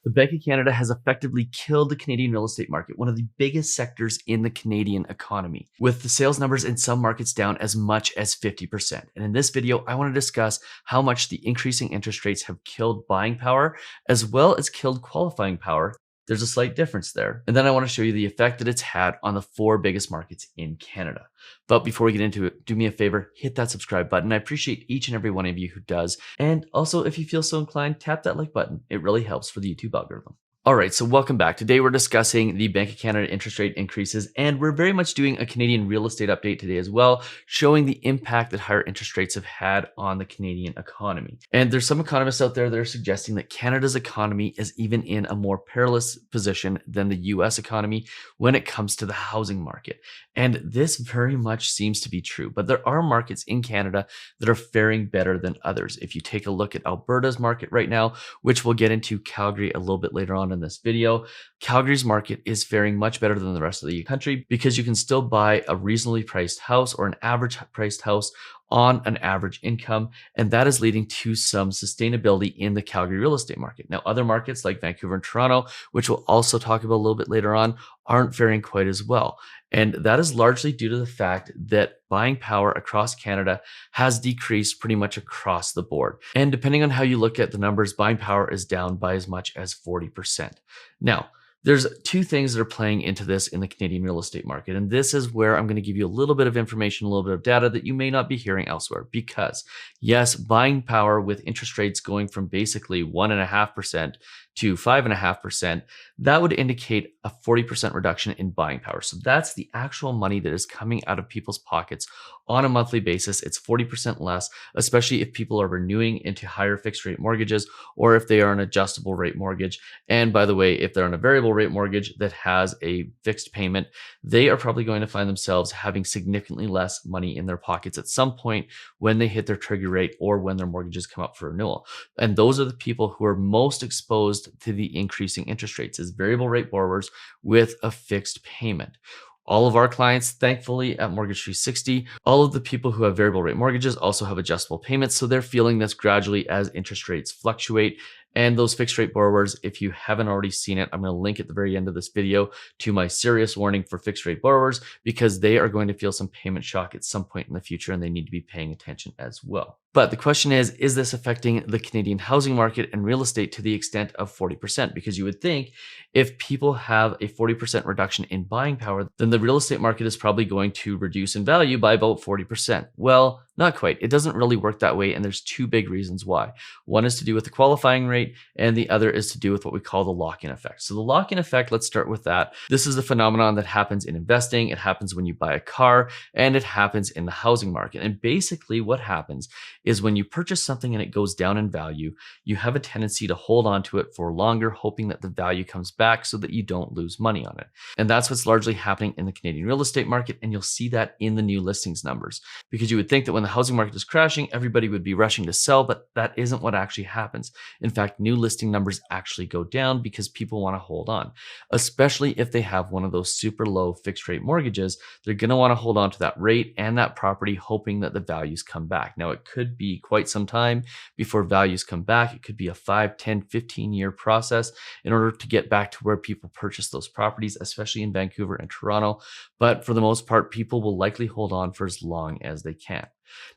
The Bank of Canada has effectively killed the Canadian real estate market, one of the biggest sectors in the Canadian economy, with the sales numbers in some markets down as much as 50%. And in this video, I want to discuss how much the increasing interest rates have killed buying power, as well as killed qualifying power. There's a slight difference there. And then I want to show you the effect that it's had on the 4 biggest markets in Canada. But before we get into it, do me a favor, hit that subscribe button. I appreciate each and every one of you who does. And also, if you feel so inclined, tap that like button. It really helps for the YouTube algorithm. All right, so welcome back. Today we're discussing the Bank of Canada interest rate increases, and we're very much doing a Canadian real estate update today as well, showing the impact that higher interest rates have had on the Canadian economy. And there's some economists out there that are suggesting that Canada's economy is even in a more perilous position than the US economy when it comes to the housing market. And this very much seems to be true, but there are markets in Canada that are faring better than others. If you take a look at Alberta's market right now, which we'll get into Calgary a little bit later on in this video, Calgary's market is faring much better than the rest of the country because you can still buy a reasonably priced house or an average priced house on an average income, and that is leading to some sustainability in the Calgary real estate market. Now, other markets like Vancouver and Toronto, which we'll also talk about a little bit later on, aren't faring quite as well. And that is largely due to the fact that buying power across Canada has decreased pretty much across the board. And depending on how you look at the numbers, buying power is down by as much as 40%. Now, there's 2 things that are playing into this in the Canadian real estate market. And this is where I'm going to give you a little bit of information, a little bit of data that you may not be hearing elsewhere. Because yes, buying power with interest rates going from basically 1.5% to 5.5%, that would indicate a 40% reduction in buying power. So that's the actual money that is coming out of people's pockets on a monthly basis. It's 40% less, especially if people are renewing into higher fixed rate mortgages or if they are an adjustable rate mortgage. And by the way, if they're on a variable rate mortgage that has a fixed payment, they are probably going to find themselves having significantly less money in their pockets at some point when they hit their trigger rate or when their mortgages come up for renewal. And those are the people who are most exposed to the increasing interest rates, is variable rate borrowers with a fixed payment. All of our clients, thankfully, at Mortgage 360, all of the people who have variable rate mortgages also have adjustable payments. So they're feeling this gradually as interest rates fluctuate. And those fixed rate borrowers, if you haven't already seen it, I'm going to link at the very end of this video to my serious warning for fixed rate borrowers, because they are going to feel some payment shock at some point in the future and they need to be paying attention as well. But the question is this affecting the Canadian housing market and real estate to the extent of 40%? Because you would think if people have a 40% reduction in buying power, then the real estate market is probably going to reduce in value by about 40%. Well, not quite. It doesn't really work that way. And there's 2 big reasons why. One is to do with the qualifying rate, and the other is to do with what we call the lock-in effect. So the lock-in effect, let's start with that. This is a phenomenon that happens in investing. It happens when you buy a car, and it happens in the housing market. And basically what happens is when you purchase something and it goes down in value, you have a tendency to hold on to it for longer, hoping that the value comes back so that you don't lose money on it. And that's what's largely happening in the Canadian real estate market. And you'll see that in the new listings numbers, because you would think that when the housing market is crashing, everybody would be rushing to sell, but that isn't what actually happens. In fact, new listing numbers actually go down because people want to hold on, especially if they have one of those super low fixed rate mortgages. They're going to want to hold on to that rate and that property, hoping that the values come back. Now, it could be quite some time before values come back. It could be a 5, 10, 15-year process in order to get back to where people purchase those properties, especially in Vancouver and Toronto. But for the most part, people will likely hold on for as long as they can.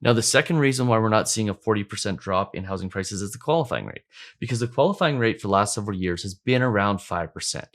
Now, the second reason why we're not seeing a 40% drop in housing prices is the qualifying rate, because the qualifying rate for the last several years has been around 5%.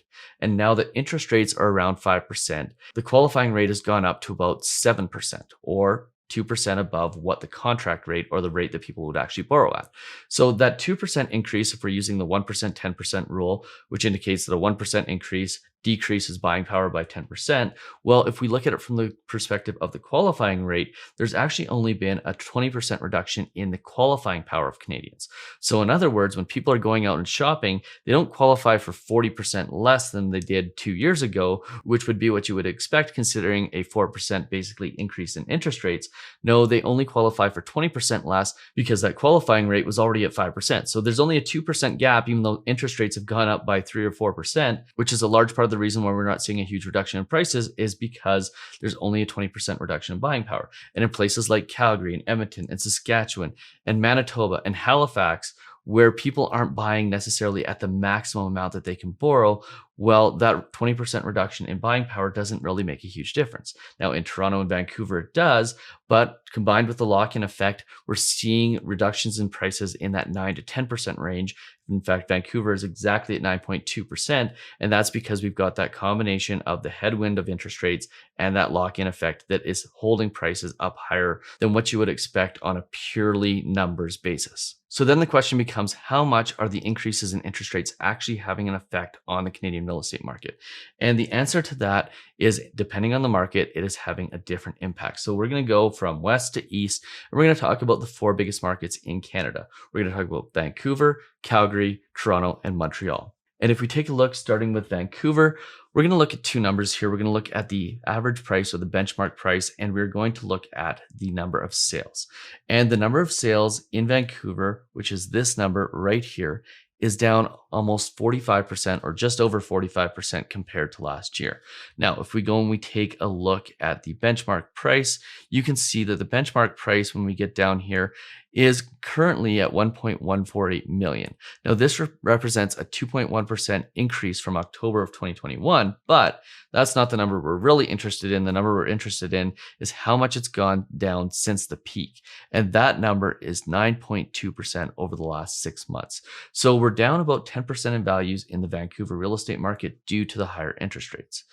And now that interest rates are around 5%, the qualifying rate has gone up to about 7%, or 2% above what the contract rate or the rate that people would actually borrow at. So that 2% increase, if we're using the 1%, 10% rule, which indicates that a 1% increase decreases buying power by 10%. Well, if we look at it from the perspective of the qualifying rate, there's actually only been a 20% reduction in the qualifying power of Canadians. So in other words, when people are going out and shopping, they don't qualify for 40% less than they did 2 years ago, which would be what you would expect considering a 4% basically increase in interest rates. No, they only qualify for 20% less because that qualifying rate was already at 5%. So there's only a 2% gap, even though interest rates have gone up by 3 or 4%, which is a large part of the reason why we're not seeing a huge reduction in prices, is because there's only a 20% reduction in buying power. And in places like Calgary and Edmonton and Saskatchewan and Manitoba and Halifax, where people aren't buying necessarily at the maximum amount that they can borrow, well, that 20% reduction in buying power doesn't really make a huge difference. Now, in Toronto and Vancouver, it does, but combined with the lock-in effect, we're seeing reductions in prices in that 9 to 10% range. In fact, Vancouver is exactly at 9.2%, and that's because we've got that combination of the headwind of interest rates and that lock-in effect that is holding prices up higher than what you would expect on a purely numbers basis. So then the question becomes, how much are the increases in interest rates actually having an effect on the Canadian real estate market? And the answer to that is, depending on the market, it is having a different impact. So we're going to go from west to east, and we're going to talk about the 4 biggest markets in Canada. We're going to talk about Vancouver, Calgary, Toronto, and Montreal. And if we take a look, starting with Vancouver, we're going to look at 2 numbers here. We're going to look at the average price or the benchmark price, and we're going to look at the number of sales. And the number of sales in Vancouver, which is this number right here, is down almost 45% or just over 45% compared to last year. Now, if we go and we take a look at the benchmark price, you can see that the benchmark price when we get down here is currently at 1.148 million. Now, this represents a 2.1% increase from October of 2021, but that's not the number we're really interested in. The number we're interested in is how much it's gone down since the peak. And that number is 9.2% over the last 6 months. So we're down about 10% in values in the Vancouver real estate market due to the higher interest rates.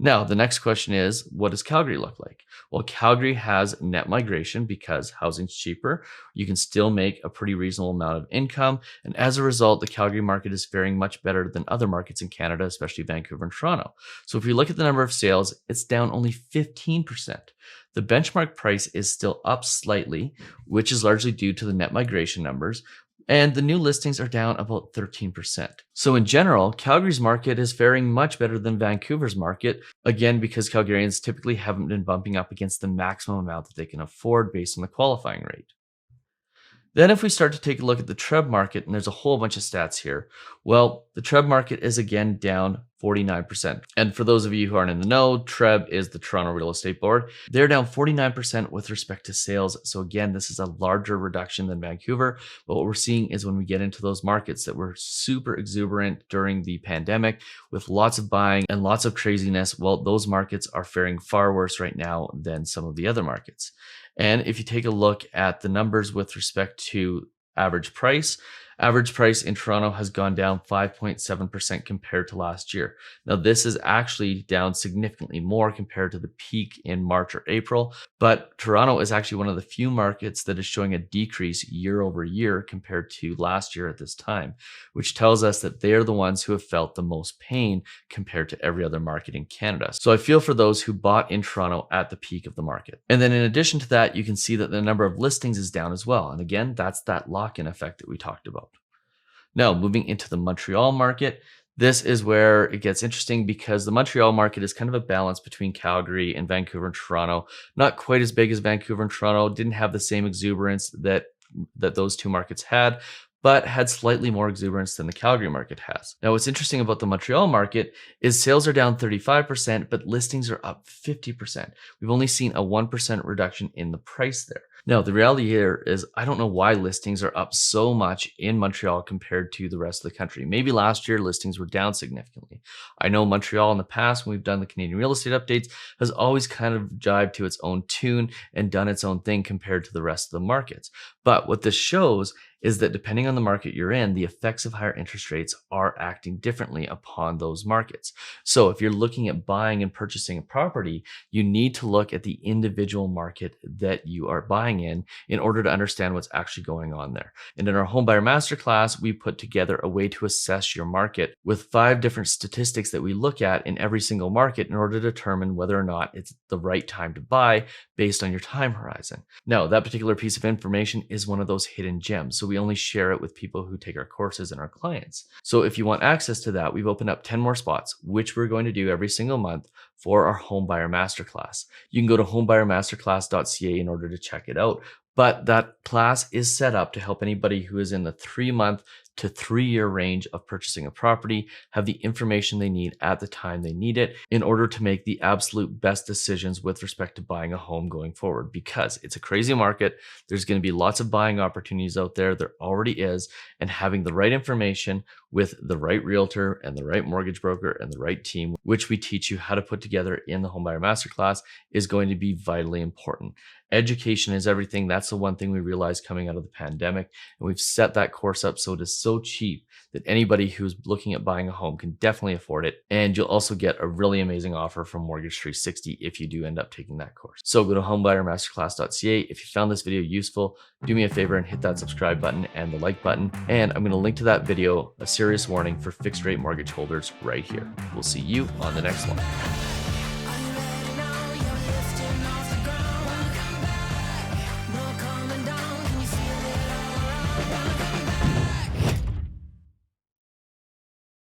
Now, the next question is, what does Calgary look like? Well, Calgary has net migration because housing's cheaper. You can still make a pretty reasonable amount of income. And as a result, the Calgary market is faring much better than other markets in Canada, especially Vancouver and Toronto. So if we look at the number of sales, it's down only 15%. The benchmark price is still up slightly, which is largely due to the net migration numbers. And the new listings are down about 13%. So in general, Calgary's market is faring much better than Vancouver's market, again, because Calgarians typically haven't been bumping up against the maximum amount that they can afford based on the qualifying rate. Then if we start to take a look at the TREB market, and there's a whole bunch of stats here, well, the TREB market is again down 49%. And for those of you who aren't in the know, TREB is the Toronto Real Estate Board. They're down 49% with respect to sales. So again, this is a larger reduction than Vancouver. But what we're seeing is when we get into those markets that were super exuberant during the pandemic with lots of buying and lots of craziness, well, those markets are faring far worse right now than some of the other markets. And if you take a look at the numbers with respect to average price in Toronto has gone down 5.7% compared to last year. Now, this is actually down significantly more compared to the peak in March or April, but Toronto is actually one of the few markets that is showing a decrease year over year compared to last year at this time, which tells us that they're the ones who have felt the most pain compared to every other market in Canada. So I feel for those who bought in Toronto at the peak of the market. And then in addition to that, you can see that the number of listings is down as well. And again, that's that lock-in effect that we talked about. Now, moving into the Montreal market, this is where it gets interesting because the Montreal market is kind of a balance between Calgary and Vancouver and Toronto. Not quite as big as Vancouver and Toronto, didn't have the same exuberance that those two markets had, but had slightly more exuberance than the Calgary market has. Now, what's interesting about the Montreal market is sales are down 35%, but listings are up 50%. We've only seen a 1% reduction in the price there. Now, the reality here is I don't know why listings are up so much in Montreal compared to the rest of the country. Maybe last year listings were down significantly. I know Montreal in the past, when we've done the Canadian real estate updates, has always kind of jived to its own tune and done its own thing compared to the rest of the markets. But what this shows is that depending on the market you're in, the effects of higher interest rates are acting differently upon those markets. So if you're looking at buying and purchasing a property, you need to look at the individual market that you are buying in order to understand what's actually going on there. And in our Home Buyer Masterclass, we put together a way to assess your market with 5 different statistics that we look at in every single market in order to determine whether or not it's the right time to buy based on your time horizon. Now, that particular piece of information is one of those hidden gems. So we only share it with people who take our courses and our clients. So if you want access to that, we've opened up 10 more spots, which we're going to do every single month for our Home Buyer Masterclass. You can go to homebuyermasterclass.ca in order to check it out. But that class is set up to help anybody who is in the 3-month to 3-year range of purchasing a property, have the information they need at the time they need it in order to make the absolute best decisions with respect to buying a home going forward. Because it's a crazy market, there's going to be lots of buying opportunities out there. There already is. And having the right information with the right realtor and the right mortgage broker and the right team, which we teach you how to put together in the Homebuyer Masterclass, is going to be vitally important. Education is everything. That's the one thing we realized coming out of the pandemic. And we've set that course up so it is so cheap that anybody who's looking at buying a home can definitely afford it. And you'll also get a really amazing offer from Mortgage 360 if you do end up taking that course. So go to homebuyermasterclass.ca. If you found this video useful, do me a favor and hit that subscribe button and the like button. And I'm going to link to that video, a serious warning for fixed rate mortgage holders, right here. We'll see you on the next one.